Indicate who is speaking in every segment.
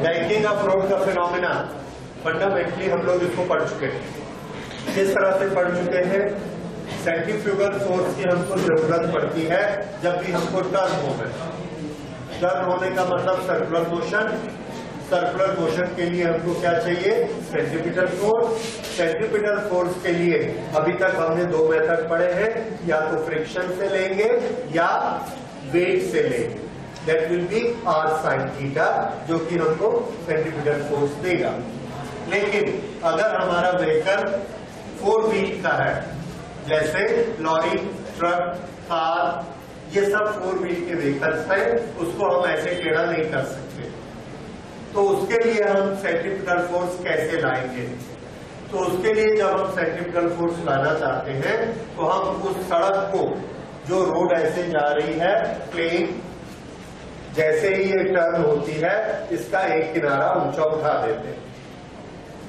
Speaker 1: Banking of road का phenomena fundamentally हम लोग इसको पढ़ चुके हैं। किस तरह से पढ़ चुके हैं? सेंट्रीफ्यूगल फोर्स की हमको जरूरत पड़ती है जब भी हमको टर्न होने का मतलब सर्कुलर मोशन। सर्कुलर मोशन के लिए हमको क्या चाहिए? Centripetal force. सेंट्रीपिटल फोर्स के लिए अभी तक हमने दो मेथड पढ़े हैं, या तो फ्रिक्शन से लेंगे या वेट से लेंगे। That will be r sin theta, जो कि हमको सेंट्रीपिटल फोर्स देगा। लेकिन अगर हमारा व्हीकल 4 व्हील का है, जैसे लॉरी, ट्रक, कार, ये सब 4 व्हील के व्हीकल्स हैं, उसको हम ऐसे टेढ़ा नहीं कर सकते। तो उसके लिए हम सेंट्रीपिटल फोर्स कैसे लाएंगे? तो उसके लिए जब हम सेंट्रीपिटल फोर्स लाना चाहते हैं तो हम उस सड़क को, जो रोड ऐसे जा रही है प्लेन, जैसे ही ये टर्न होती है इसका एक किनारा ऊंचा उठा देते हैं।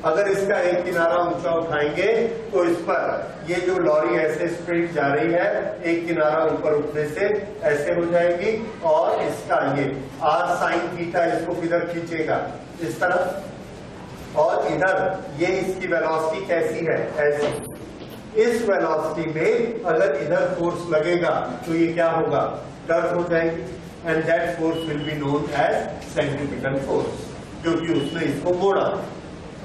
Speaker 1: अगर इसका एक किनारा ऊंचा उठाएंगे तो इस पर ये जो लॉरी ऐसे स्ट्रेट जा रही है, एक किनारा ऊपर उठने से ऐसे हो जाएगी, और इसका ये r sin थीटा इसको किधर खींचेगा? इस तरफ। और इधर ये इसकी वेलोसिटी कैसी है? ऐसी। इस वेलोसिटी में अगर इधर फोर्स लगेगा तो ये क्या होगा? टर्न हो जाएगी, and that force will be known as centripetal force, क्योंकि उसने इसको मोड़ा।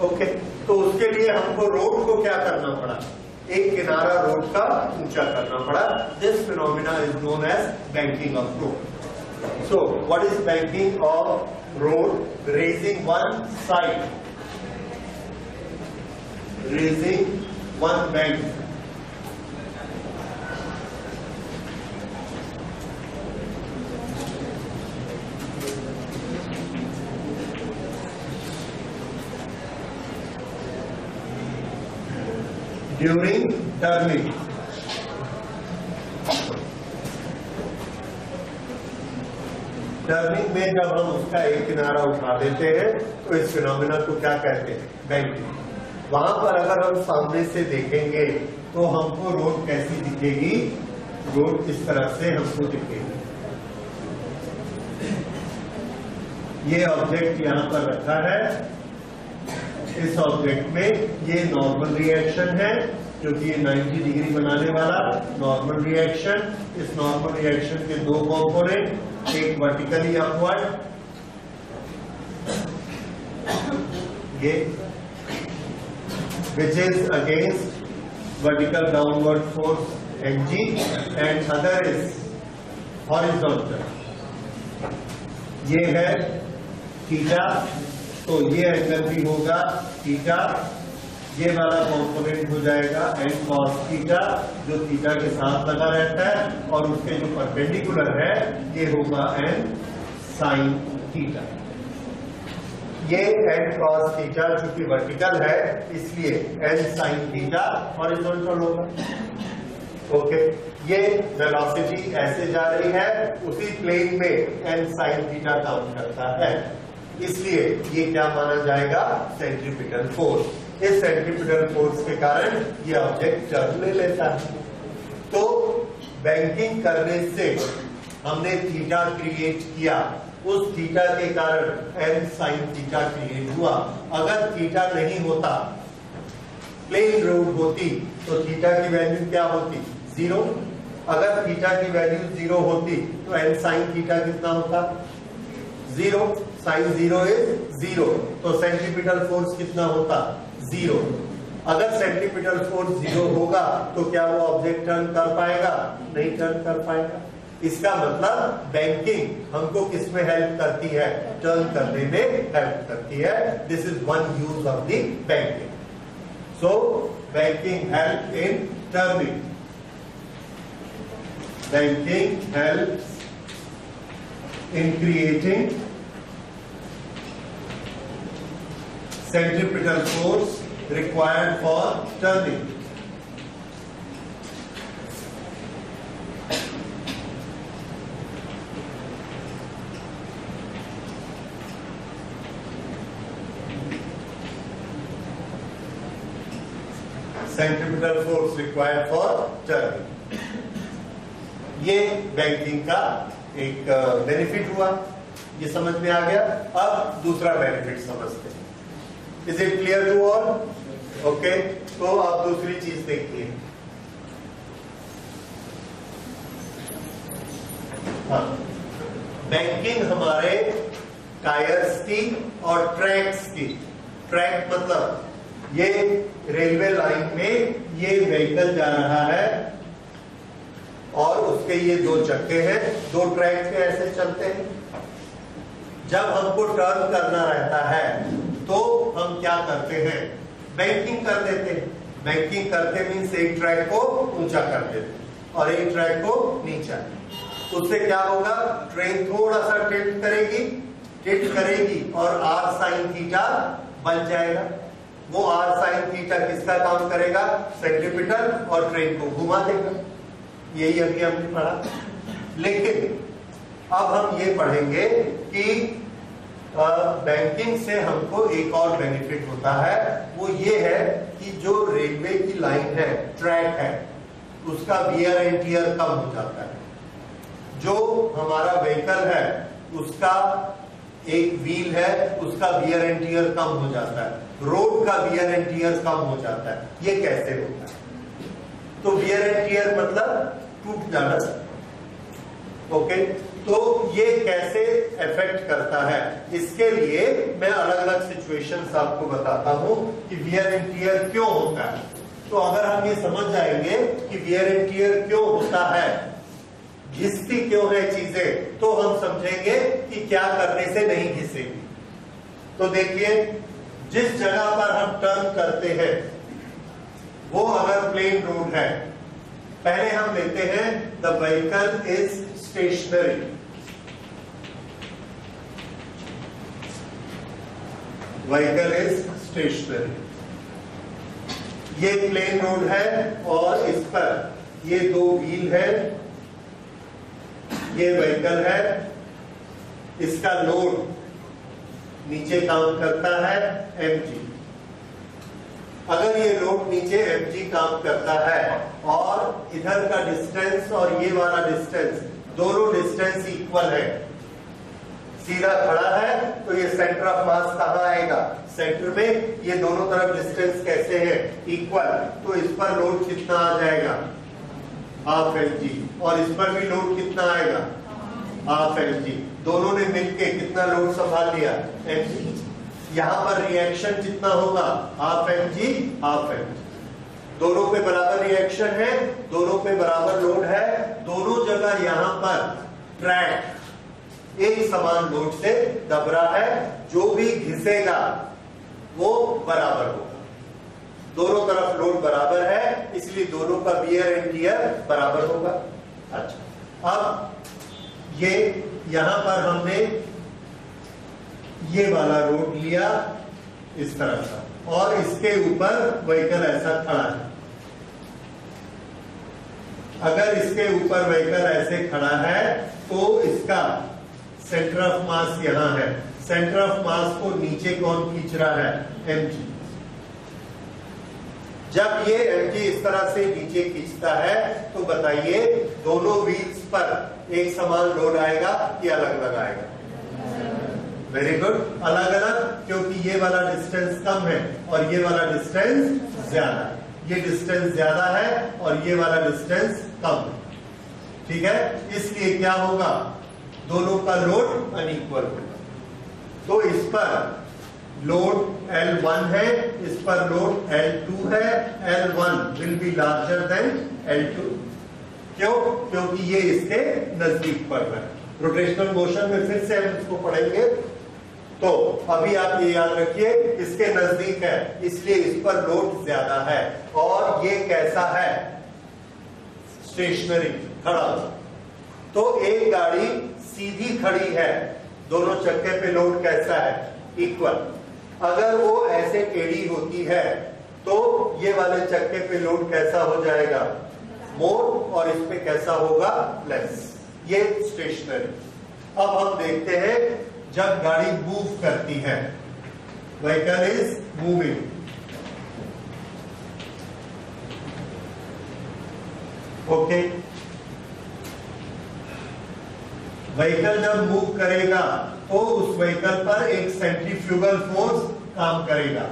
Speaker 1: ओके, तो उसके लिए हमको रोड को क्या करना पड़ा? एक किनारा रोड का ऊंचा करना पड़ा। This phenomena is known as banking of road. So what is banking of road? Raising one side, raising one bank. During turning. Turning में जब हम उसका एक किनारा उठा देते हैं तो इस फिनोमिना को क्या कहते हैं? बैंकिंग। वहां पर अगर हम सामने से देखेंगे तो हमको रोड कैसी दिखेगी? रोड इस तरह से हमको दिखेगी। ये ऑब्जेक्ट यहां पर रखा है। इस ऑब्जेक्ट में ये नॉर्मल रिएक्शन है, क्योंकि ये 90 डिग्री बनाने वाला नॉर्मल रिएक्शन। इस नॉर्मल रिएक्शन के दो कंपोनेंट, एक वर्टिकली अपवर्ड, ये which is against vertical downward force mg, and other is horizontal, ये है थीटा, तो ये एंगल भी होगा थीटा। ये वाला कंपोनेंट हो जाएगा एन कॉस थीटा, जो थीटा के साथ लगा रहता है, और उसके जो परपेंडिकुलर है ये होगा एन साइन थीटा। ये एन कॉस थीटा चूंकि वर्टिकल है इसलिए एन साइन थीटा हॉरिजॉन्टल होगा। ओके, ये वेलोसिटी ऐसे जा रही है, उसी प्लेन में एन साइन थीटा काम करता है, इसलिए ये क्या माना जाएगा? Centripetal force. इस सेंट्रीपिटल फोर्स के कारण ये ऑब्जेक्ट टर्न ले लेता है। तो बैंकिंग करने से हमने थीटा क्रिएट किया, उस थीटा के कारण एन साइन थीटा क्रिएट हुआ। अगर थीटा नहीं होता, प्लेन रोड होती, तो थीटा की वैल्यू क्या होती? 0। अगर थीटा की वैल्यू 0 होती तो एन साइन थीटा कितना होता? 0। साइन 0 इज 0, तो सेंट्रीपिटल फोर्स कितना होता? 0। अगर सेंट्रीपिटल फोर्स 0 होगा तो क्या वो ऑब्जेक्ट टर्न कर पाएगा? नहीं टर्न कर पाएगा। इसका मतलब बैंकिंग हमको किस में हेल्प करती है? टर्न करने में हेल्प करती है। This is one use of the banking. So banking help in turning. Banking helps in creating centripetal force required for turning. Centripetal force required for turning. ये बैंकिंग का एक बेनिफिट हुआ। ये समझ में आ गया। अब दूसरा बेनिफिट समझते हैं। Is it clear to all? Okay, तो आप दूसरी चीज देखिए। हाँ, बैंकिंग हमारे टायर्स की और ट्रैक्स की। ट्रैक मतलब ये रेलवे लाइन में ये व्हीकल जा रहा है और उसके ये दो चक्के हैं, दो ट्रैक पे ऐसे चलते हैं। जब हमको टर्न करना रहता है तो हम क्या करते हैं? बैंकिंग कर देते हैं। बैंकिंग करते मीन्स एक ट्रैक को ऊंचा कर देते और एक ट्रैक को नीचा। उससे क्या होगा? ट्रेन थोड़ा सा टिल्ट करेगी और आर साइन थीटा बन जाएगा। वो आर साइन थीटा किसका काम करेगा? सेंट्रीपिटल, और ट्रेन को घुमा देगा। यही अभी हमने पढ़ा। लेकिन अब हम ये पढ़ेंगे कि बैंकिंग से हमको एक और बेनिफिट होता है। वो ये है कि जो रेलवे की लाइन है, ट्रैक है, उसका वियर एंड टियर कम हो जाता है। जो हमारा व्हीकल है उसका एक व्हील है, उसका वियर एंड टियर कम हो जाता है। रोड का वियर एंड टियर कम हो जाता है। ये कैसे होता है? तो वियर एंड टियर मतलब टूट जाना। ओके, तो ये कैसे इफेक्ट करता है? इसके लिए मैं अलग अलग सिचुएशंस आपको बताता हूं कि वियर एंड टियर क्यों होता है। तो अगर हम ये समझ जाएंगे कि वियर एंड टियर क्यों होता है, घिसती क्यों है चीजें, तो हम समझेंगे कि क्या करने से नहीं घिसेगी। तो देखिए, जिस जगह पर हम टर्न करते हैं वो अगर प्लेन रोड है, पहले हम लेते हैं the vehicle is stationary. Vehicle is stationary. ये प्लेन रोड है और इस पर ये दो व्हील है, ये व्हीकल है, इसका लोड नीचे काम करता है mg। अगर ये लोड नीचे mg काम करता है और इधर का डिस्टेंस और ये वाला डिस्टेंस, दोनों डिस्टेंस इक्वल है, सीधा खड़ा है, तो ये सेंटर ऑफ मास कहां आएगा? सेंटर में। ये दोनों तरफ डिस्टेंस कैसे है? इक्वल। तो इस पर लोड कितना आ जाएगा? Half mg। और इस पर भी लोड कितना आएगा? Half mg। दोनों ने मिलके कितना लोड संभाल लिया? mg। यहां पर रिएक्शन कितना होगा? Half mg half mg। दोनों पे बराबर रिएक्शन है, दोनों पे बराबर लोड है, दोनों जगह यहां पर ट्रैक एक समान लोड से दब रहा है। जो भी घिसेगा वो बराबर होगा। दोनों तरफ लोड बराबर है, इसलिए दोनों का वियर एंड टियर बराबर होगा। अच्छा, अब ये यहां पर हमने ये वाला लोड लिया इस तरह का और इसके ऊपर व्हीकल ऐसा खड़ा है। अगर इसके ऊपर व्हीकल ऐसे खड़ा है तो इसका सेंटर ऑफ मास यहां है। सेंटर ऑफ मास को नीचे कौन खींच रहा है? mg। जब ये mg इस तरह से नीचे खींचता है तो बताइए दोनों व्हील्स पर एक समान लोड आएगा कि अलग अलग आएगा? वेरी गुड, अलग अलग, क्योंकि ये वाला डिस्टेंस कम है और ये वाला डिस्टेंस ज्यादा है। ये डिस्टेंस ज्यादा है और ये वाला डिस्टेंस कम है। ठीक है, इसलिए क्या होगा? दोनों का लोड अनइक्वल होगा। तो इस पर लोड L1 है, इस पर लोड L2 है। L1 will be larger than L2। क्यों? क्योंकि ये इसके नजदीक पड़ रहा है। रोटेशनल मोशन में फिर से हम इसको पढ़ेंगे। तो अभी आप ये याद रखिए, इसके नजदीक है इसलिए इस पर लोड ज्यादा है। और ये कैसा है? स्टेशनरी, खड़ा। तो एक गाड़ी सीधी खड़ी है, दोनों चक्के पे लोड कैसा है? इक्वल। अगर वो ऐसे टेढ़ी होती है तो ये वाले चक्के पे लोड कैसा हो जाएगा? मोर, और इस पे कैसा होगा? लेस। ये स्टेशनरी। अब हम देखते हैं जब गाड़ी मूव करती है, vehicle is moving. Okay, vehicle जब मूव करेगा तो उस व्हीकल पर एक सेंट्रीफ्यूगल फोर्स काम करेगा।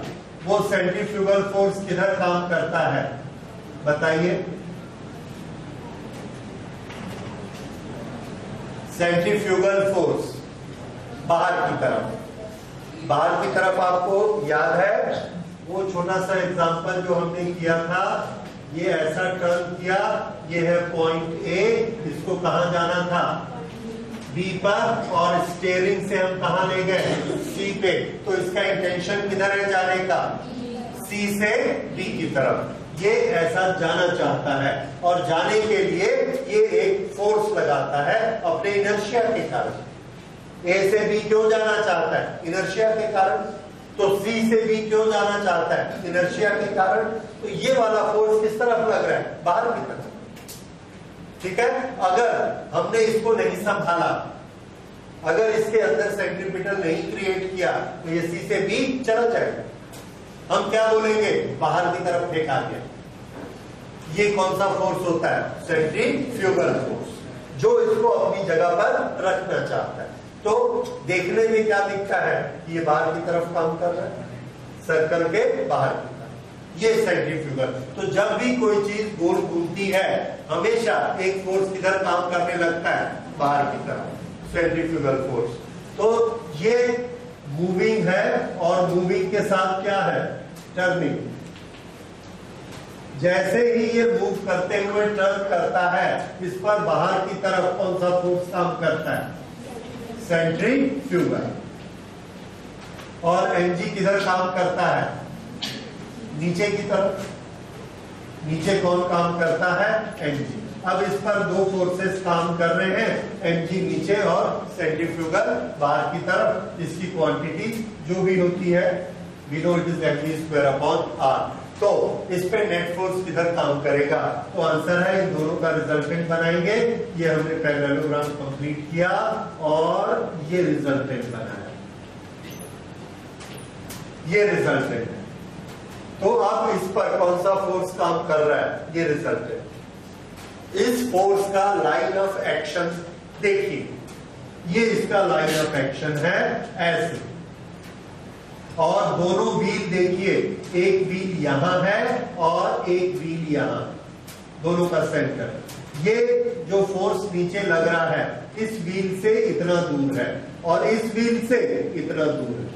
Speaker 1: वो सेंट्रीफ्यूगल फोर्स किधर काम करता है बताइए? सेंट्रीफ्यूगल फोर्स बाहर की तरफ आपको याद है वो छोटा सा एग्जांपल जो हमने किया था, ये ऐसा टर्न किया, ये है पॉइंट ए, इसको कहां जाना था? बी पर, और स्टीयरिंग से हम कहां ले गए? सी पे। तो इसका इंटेंशन किधर है जाने का? सी से बी की तरफ। ये ऐसा जाना चाहता है और जाने के लिए ये एक फोर्स लगाता है अपने इनर्शिया के कारण। ए से बी क्यों जाना चाहता है? इनर्शिया के कारण। तो सी से बी क्यों जाना चाहता है? इनर्शिया के कारण। तो ये वाला फोर्स किस तरफ लग रहा है? बाहर की तरफ। ठीक है, अगर हमने इसको नहीं संभाला, अगर इसके अंदर सेंट्रीपिटल नहीं क्रिएट किया, तो ये सी से बी चला जाएगा। हम क्या बोलेंगे? बाहर की तरफ फेंका गया। ये कौन सा फोर्स होता है? सेंट्रीफ्यूगल फोर्स, जो इसको अपनी जगह पर रखना चाहता है। तो देखने में क्या दिखता है? ये बाहर की तरफ काम कर रहा है, सर्कल के बाहर की तरफ। ये सेंट्रीफ्यूगल। तो जब भी कोई चीज गोल घूमती है, हमेशा एक फोर्स किधर काम करने लगता है? बाहर की तरफ, सेंट्रीफ्यूगल फोर्स। तो ये मूविंग है, और मूविंग के साथ क्या है? टर्निंग। जैसे ही ये मूव करते हुए टर्न करता है, इस पर बाहर की तरफ कौन सा फोर्स काम करता है? सेंट्रीफ्यूगल। और एनजी किधर काम करता है? नीचे की तरफ। नीचे कौन काम करता है? एनजी। अब इस पर दो फोर्सेस काम कर रहे हैं, एनजी नीचे और सेंट्रीफ्यूगल बाहर की तरफ। इसकी क्वांटिटी जो भी होती है, we know it is mg square upon R. तो इस पे नेट फोर्स किधर काम करेगा? तो आंसर है इन दोनों का रिजल्टेंट बनाएंगे। ये हमने पैरेललोग्राम कंप्लीट किया और ये रिजल्टेंट बनाया, ये रिजल्टेंट है। तो अब इस पर कौन सा फोर्स काम कर रहा है? ये रिजल्टेंट। इस फोर्स का लाइन ऑफ एक्शन देखिए, ये इसका लाइन ऑफ एक्शन है ऐसे, और दोनों व्हील देखिए, एक व्हील यहां है और एक व्हील यहां, दोनों का सेंटर। ये जो फोर्स नीचे लग रहा है, इस व्हील से इतना दूर है और इस व्हील से इतना दूर है।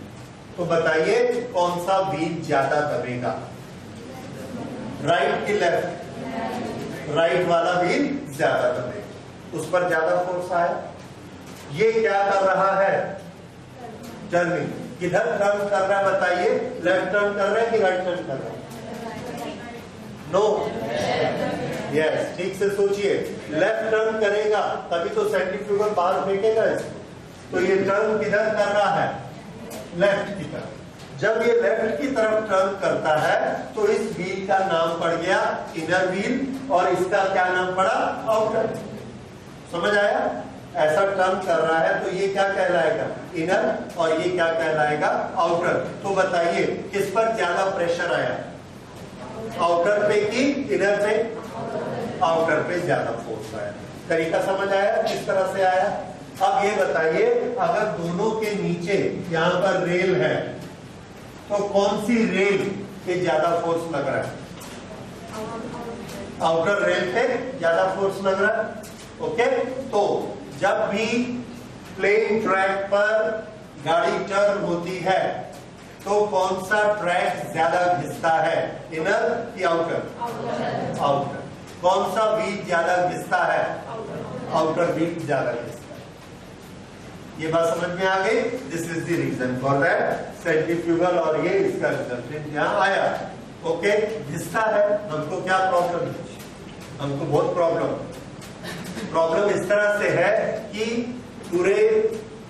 Speaker 1: तो बताइए कौन सा व्हील ज्यादा दबेगा? राइट की लेफ्ट? राइट वाला व्हील ज्यादा दबेगा, उस पर ज्यादा फोर्स आया। ये क्या कर रहा है? टर्निंग। किधर टर्न कर रहा है बताइए? लेफ्ट टर्न कर रहा है कि राइट टर्न कर रहा है? नो, यस, ठीक से सोचिए। लेफ्ट टर्न करेगा तभी तो सेंट्रीफ्यूगल बाहर फेंकेगा इसको। तो ये टर्न किधर कर रहा है? लेफ्ट की तरफ। जब ये लेफ्ट की तरफ टर्न करता है तो इस व्हील का नाम पड़ गया इनर व्हील, और इसका क्या नाम पड़ा? आउटर। समझ आया? ऐसा टर्न कर रहा है तो ये क्या कहलाएगा? इनर, और ये क्या कहलाएगा? आउटर। तो बताइए किस पर ज्यादा प्रेशर आया? आउटर पे कि इनर पे? आउटर पे ज्यादा फोर्स आया। तरीका समझ आया किस तरह से आया? अब ये बताइए, अगर दोनों के नीचे यहाँ पर रेल है, तो कौन सी रेल पे ज्यादा फोर्स लग रहा है? आउटर रेल पे ज्यादा फोर्स लग रहा है। ओके, तो जब भी प्लेन ट्रैक पर गाड़ी टर्न होती है तो कौन सा ट्रैक ज्यादा घिसता है? इनर कि आउटर? आउटर। कौन सा व्हील ज्यादा घिसता है? आउटर व्हील ज्यादा घिसता है। ये बात समझ में आ गई? This is the reason for that centrifugal, और ये इसका रिजल्टेंट यहाँ आया। ओके, घिसता है। हमको क्या प्रॉब्लम है? हमको बहुत प्रॉब्लम इस तरह से है कि पूरे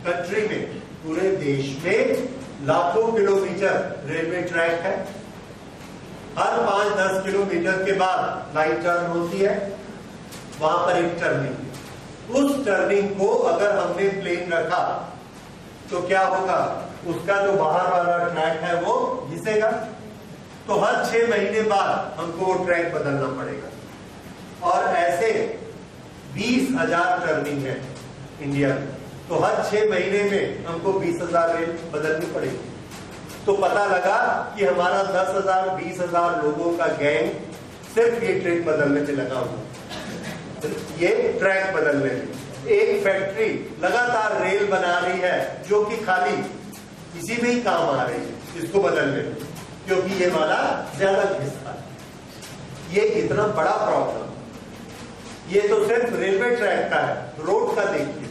Speaker 1: कंट्री में, पूरे देश में लाखों किलोमीटर रेलवे ट्रैक है। हर 5-10 किलोमीटर के बाद लाइन टर्न होती है, वहां पर एक टर्निंग है। उस टर्निंग को अगर हमने प्लेन रखा तो क्या होगा? उसका जो बाहर वाला ट्रैक है वो घिसेगा। तो हर 6 महीने बाद हमको वो ट्रैक बदलना पड़ेगा। और ऐसे 20,000 टर्निंग है इंडिया में। तो हर 6 महीने में हमको 20,000 रेल बदलनी पड़ेगी। तो पता लगा कि हमारा 10,000 20,000 लोगों का गैंग सिर्फ ये ट्रेन बदलने में लगा हुआ, ये ट्रैक बदलने में। एक फैक्ट्री लगातार रेल बना रही है जो कि खाली इसी में ही काम आ रही है इसको बदलने में, क्योंकि ये वाला ज्यादा घिसता है। ये इतना बड़ा प्रॉब्लम, ये तो सिर्फ रेलवे ट्रैक का है। रोड का देखिए,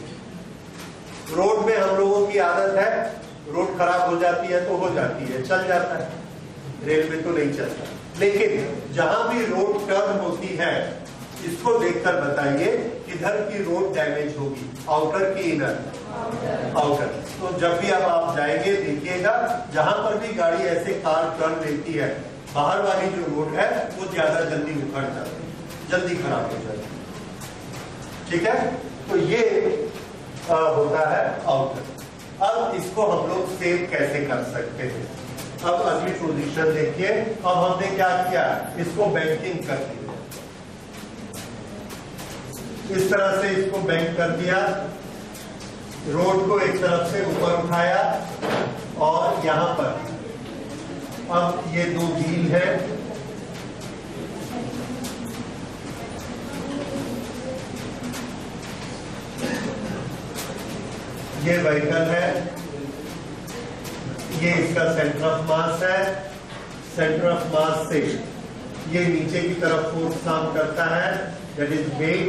Speaker 1: रोड में हम लोगों की आदत है, रोड खराब हो जाती है तो हो जाती है, चल जाता है, रेल में तो नहीं चलता। लेकिन जहां भी रोड टर्न होती है, इसको देखकर बताइए किधर की रोड डैमेज होगी, आउटर की इनर? आउटर। तो जब भी अब आप जाएंगे देखिएगा, जहां पर भी गाड़ी ऐसे कार टर्न लेती है, बाहर वाली जो रोड है वो ज्यादा जल्दी उखड़ जाती है, जल्दी खराब हो जाती है। ठीक है, तो ये होता है आउटर। अब इसको हम लोग सेव कैसे कर सकते हैं? अब अगली पोजीशन देखिए। अब हमने क्या किया, इसको बैंकिंग कर दिया, इस तरह से इसको बैंक कर दिया, रोड को एक तरफ से ऊपर उठाया और यहां पर अब ये 2 व्हील है, ये व्हीकल है, ये इसका सेंटर ऑफ मास है। सेंटर ऑफ मास से ये नीचे की तरफ फोर्स काम करता है, दैट इज वेट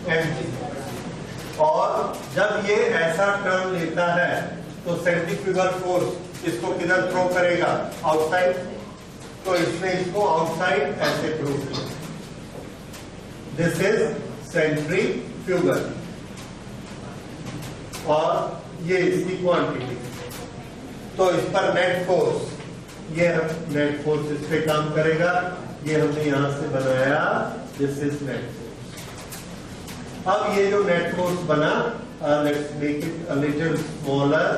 Speaker 1: एंड। और जब ये ऐसा टर्न लेता है तो सेंट्रीफ्यूगल फोर्स इसको किधर थ्रो करेगा? आउटसाइड। तो इसने इसको आउटसाइड ऐसे थ्रो किया, दिस इज सेंट्रीफ्यूगल। और ये इसकी क्वांटिटी, तो इस पर नेट फोर्स, ये हम नेट फोर्स इस पे काम करेगा, ये हमने यहां से बनाया, दिस इज नेट फोर्स। अब ये जो नेट फोर्स बना, let's make it a little smaller,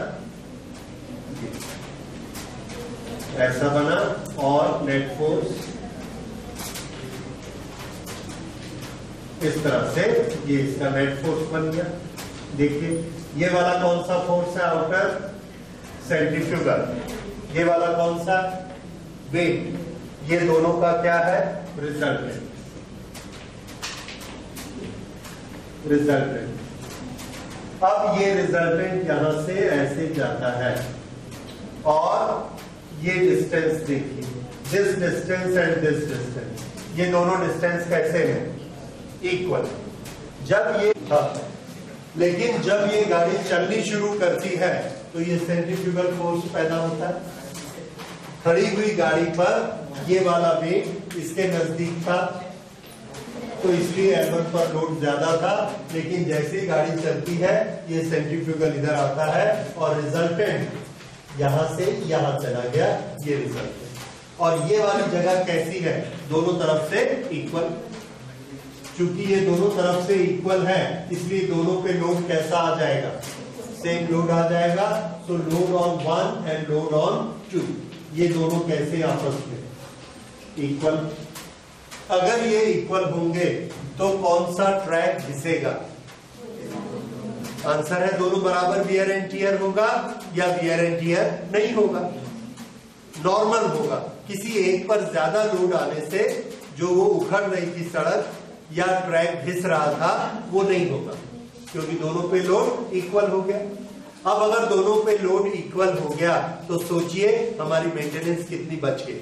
Speaker 1: ऐसा बना, और नेट फोर्स इस तरह से, ये इसका नेट फोर्स बन गया। देखिए ये वाला कौन सा फोर्स है? Outer, centrifugal. ये वाला कौन सा? वेट। ये दोनों का क्या है? रिजल्टेंट। रिजल्टेंट। अब ये रिजल्टेंट यहां से ऐसे जाता है, और ये डिस्टेंस देखिए, this distance and this distance, ये दोनों डिस्टेंस कैसे हैं? इक्वल। जब ये लेकिन जब ये गाड़ी चलनी शुरू करती है तो ये सेंट्रीफ्यूगल फोर्स पैदा होता है। खड़ी हुई गाड़ी पर ये वाला वेट इसके नजदीक था, तो इसलिए L1 पर लोड ज्यादा था, लेकिन जैसे ही गाड़ी चलती है ये सेंट्रीफ्यूगल इधर आता है और रिजल्टेंट यहां से यहां चला गया, ये रिजल्टेंट। और ये वाली जगह कैसी है? दोनों तरफ से इक्वल। चूंकि ये दोनों तरफ से इक्वल है, इसलिए दोनों पे लोड कैसा आ जाएगा? सेम लोड आ जाएगा। सो load on 1 and load on 2, ये दोनों कैसे आपस में? इक्वल। अगर ये इक्वल होंगे तो कौन सा ट्रैक घिसेगा? आंसर है दोनों बराबर वियर एंड टियर होगा, या वियर एंड टियर नहीं होगा, नॉर्मल होगा। किसी एक पर ज्यादा लोड आने से जो वो उखड़ रही थी सड़क या ट्रैक घिस रहा था, वो नहीं होगा, क्योंकि दोनों पे लोड इक्वल हो गया। अब अगर दोनों पे लोड इक्वल हो गया तो सोचिए हमारी मेंटेनेंस कितनी बच गई।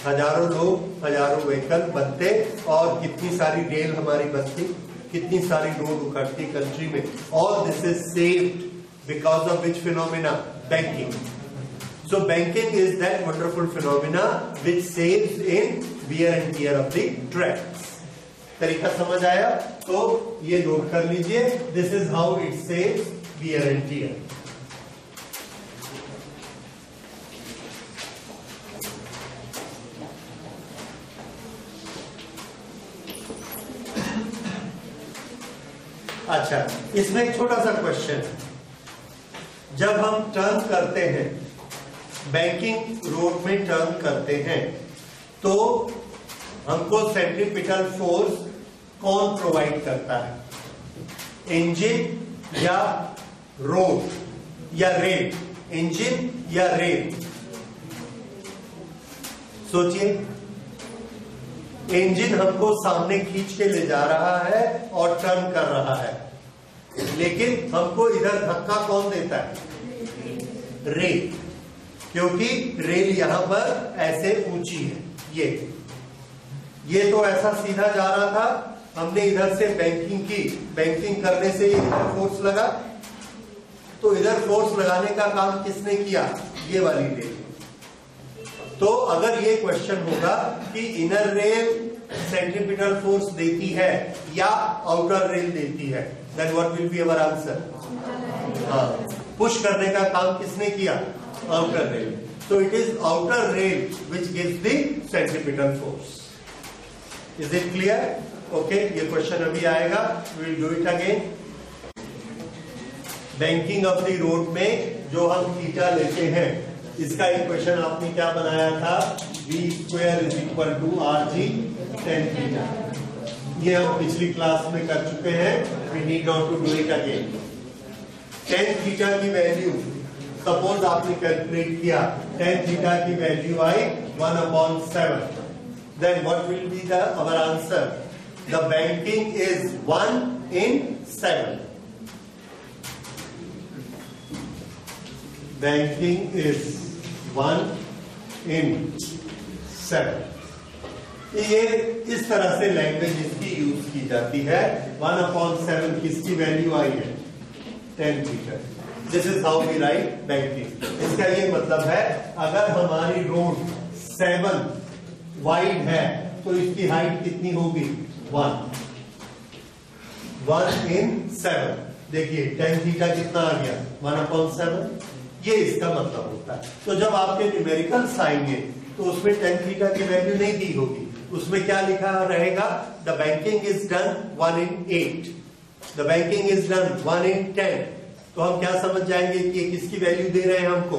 Speaker 1: हजारों लोग, हजारों व्हीकल बनते और कितनी सारी रेल हमारी बनती, कितनी सारी रोड उखड़ती कंट्री में। All this is saved because of which phenomena? Banking. So banking is that wonderful phenomena which saves in wear and tear of the tracks. तरीका समझ आया? तो ये नोट कर लीजिए, this is how it saves wear and tear. अच्छा, इसमें एक छोटा सा क्वेश्चन है। जब हम टर्न करते हैं, बैंकिंग रोड में टर्न करते हैं, तो हमको सेंट्रीपिटल फोर्स कौन प्रोवाइड करता है? इंजन या रोड या रेल, इंजन या रेल। सोचिए, इंजन हमको सामने खींच के ले जा रहा है और टर्न कर रहा है, लेकिन हमको इधर धक्का कौन देता है? रेल, क्योंकि रेल यहां पर ऐसे ऊंची है। ये तो ऐसा सीधा जा रहा था, हमने इधर से बैंकिंग की, बैंकिंग करने से इधर फोर्स लगा, तो इधर फोर्स लगाने का काम किसने किया? ये वाली रेल। तो अगर ये क्वेश्चन होगा कि इनर रेल सेंट्रीपिटल फोर्स देती है या आउटर रेल देती है, then what will be our answer? Push करने का काम किसने किया? Outer rail. So it is outer rail which gives the centripetal force. Is it clear? Okay, ये क्वेश्चन अभी आएगा, we will do it again. Banking of the road में जो हम थीटा लेते हैं, इसका इक्वेशन आपने क्या बनाया था? v² = rg tan theta. ये हम पिछली क्लास में कर चुके हैं, we need not to do it again. tan theta की वैल्यू, सपोज आपने कैलकुलेट किया, tan थीटा की वैल्यू आई 1/7, then what will be the our answer? The banking is 1/7। Banking is 1/7। ये इस तरह से लैंग्वेज इसकी यूज की जाती है। 1/7 किसकी वैल्यू आई है? tan theta. This is how we write banking. इसका ये मतलब है, अगर हमारी रोड 7 वाइड है तो इसकी हाइट कितनी होगी? 1/7। देखिए tan थीटा कितना आ गया? 1/7। ये इसका मतलब होता है। तो जब आपके न्यूमेरिकल्स आएंगे तो उसमें tan थीटा की वैल्यू नहीं दी होगी, उसमें क्या लिखा रहेगा? The banking is done 1/8, the banking is done 1/10। तो हम क्या समझ जाएंगे कि ये किसकी वैल्यू दे रहे हैं हमको?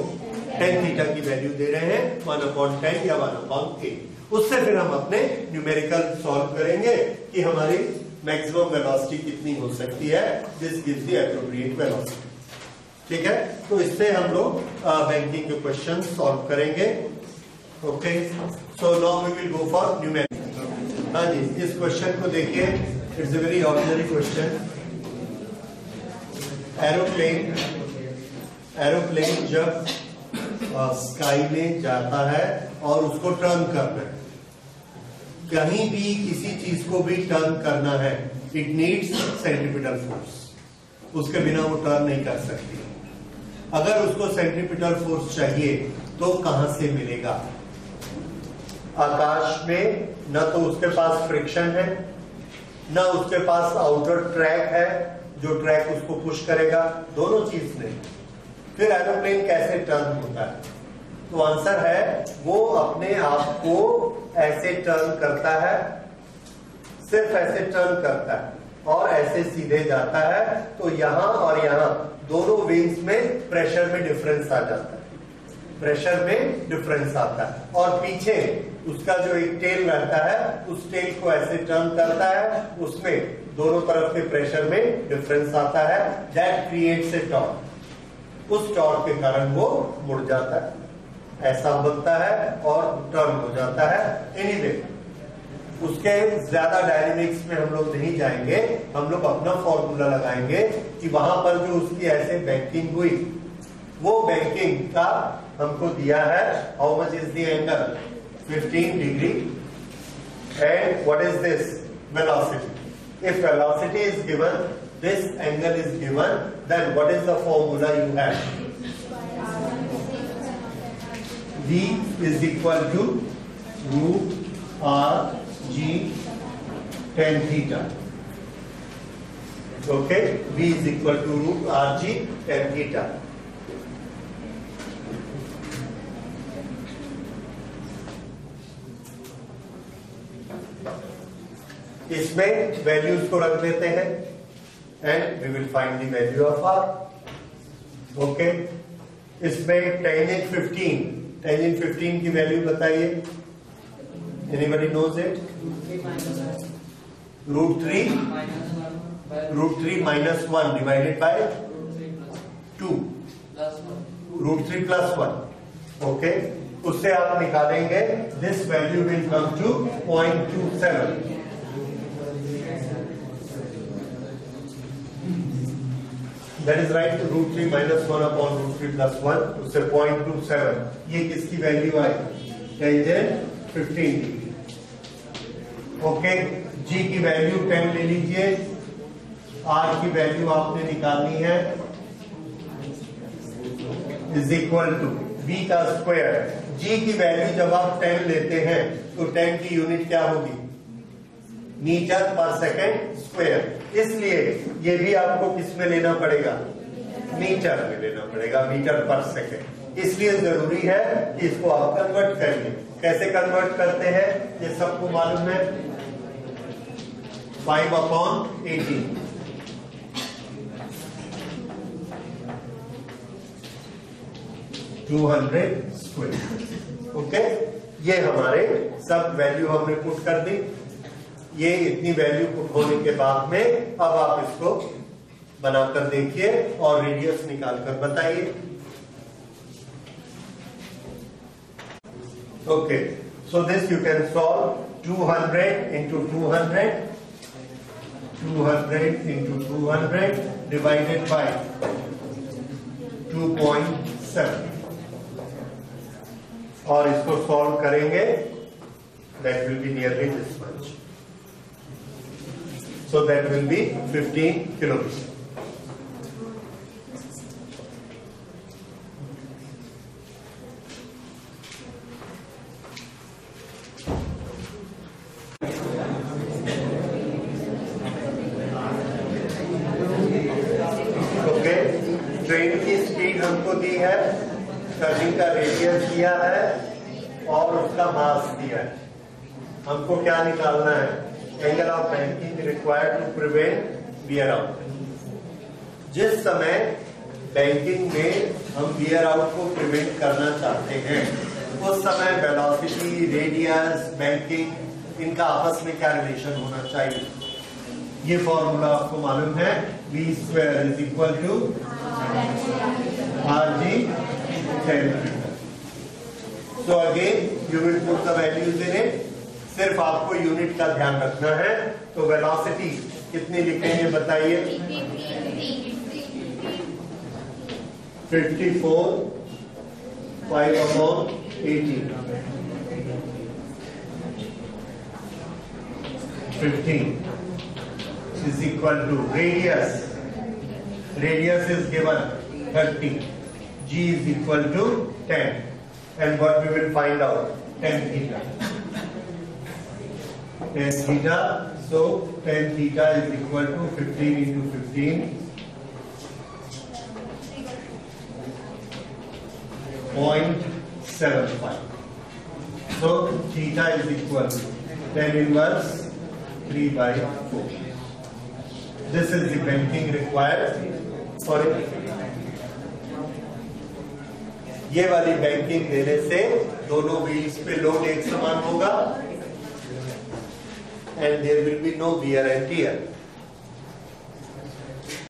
Speaker 1: tan थीटा की वैल्यू दे रहे हैं 1/10 या 1/8। उससे फिर हम अपने न्यूमेरिकल सॉल्व करेंगे कि हमारी मैक्सिमम वेलोसिटी कितनी हो सकती है। This gives the appropriate velocity. ठीक है, तो इससे हम लोग बैंकिंग के क्वेश्चन सॉल्व करेंगे। Okay, so now we will go for numerical. हाँ जी, इस क्वेश्चन को देखिए, it's a very ordinary question. Aeroplane जब स्काई में जाता है और उसको टर्न करना है, कहीं भी किसी चीज को भी टर्न करना है, इट नीड्स सेंट्रीपिटल फोर्स। उसके बिना वो टर्न नहीं कर सकती। अगर उसको सेंट्रीपिटल फोर्स चाहिए तो कहां से मिलेगा? आकाश में न तो उसके पास फ्रिक्शन है, न उसके पास आउटर ट्रैक है जो ट्रैक उसको पुश करेगा, दोनों चीज नहीं। फिर एरोप्लेन कैसे टर्न होता है? तो आंसर है, वो अपने आप को ऐसे टर्न करता है, सिर्फ ऐसे टर्न करता है और ऐसे सीधे जाता है। तो यहां और यहां दोनों विंग्स में प्रेशर में डिफरेंस आ जाता है, प्रेशर में डिफरेंस आता है। और पीछे उसका जो एक टेल रहता है, उस टेल को ऐसे टर्न करता है, उसमें दोनों तरफ के प्रेशर में डिफरेंस आता है। That creates a torque. उस टॉर्क के कारण वो मुड़ जाता है, ऐसा बनता है और टर्न हो जाता है। एनीवे, उसके ज्यादा डायनेमिक्स में हम लोग नहीं जाएंगे, हम लोग अपना फॉर्मूला लगाएंगे कि वहां पर जो उसकी ऐसे बैंकिंग हुई, वो बैंकिंग का हमको दिया है, how much is the angle? 15 degree. And what is this? Velocity. If velocity is given, this angle is given, then what is the formula you have? V is equal to root r g tan theta. Okay, V is equal to root r g tan theta. इसमें values को रख देते हैं and we will find the value of R. Okay, इसमें tan 15 की value बताइए। Anybody knows it? √3 -1 divided by 2 √3 + 1, okay. उससे आप निकालेंगे this value will come to 0.27। That is right. √3 - 1/√3 + 1, उससे 0.27। ये किसकी वैल्यू आई? Tangent 15 degree, okay. जी की वैल्यू 10 ले लीजिए, आर की वैल्यू आपने निकालनी है इज इक्वल टू बी का स्क्वायर। जी की वैल्यू जब आप 10 लेते हैं तो 10 की यूनिट क्या होगी? मीटर पर सेकेंड स्क्वायर। इसलिए ये भी आपको किस में लेना पड़ेगा? मीटर में लेना पड़ेगा, मीटर पर सेकेंड। इसलिए जरूरी है कि इसको आप कन्वर्ट करिए। कैसे कन्वर्ट करते हैं ये सबको मालूम है। 5/18 200 स्क्वायर, ओके। ये हमारे सब वैल्यू हमने पुट कर दी। ये इतनी वैल्यू पुट होने के बाद में अब आप इसको बनाकर देखिए और रेडियस निकाल कर बताइए, okay. So this you can solve 200 into 200 into 200 divided by 2.7 और इसको सॉल्व करेंगे that will be nearly this much. So that will be 15 kilometre. Train की स्पीड हमको दी है, टर्निंग का रेडियस दिया है और उसका मास दिया है। हमको क्या निकालना है? Angle of banking required to prevent wear out. जिस समय बैंकिंग में हम वियर आउट को प्रिवेंट करना चाहते हैं उस समय वेलोसिटी, रेडियस, बैंकिंग इनका आपस में क्या रिलेशन होना चाहिए? ये फॉर्मूला आपको मालूम है, v² = rg tan θ। So again you will put the values in it। सिर्फ आपको यूनिट का ध्यान रखना है। तो वेलोसिटी कितनी लिखेंगे बताइए? 54 5/18 15 is equal to radius is given 30, g is equal to 10, and what we will find out? Tan theta. So tan theta is equal to 15 into 15 0.75. So theta is equal to tan inverse 3/4. This is the banking required for it। ये वाली banking देने से दोनों wheels पे load एक समान होगा and there will be no wear and tear।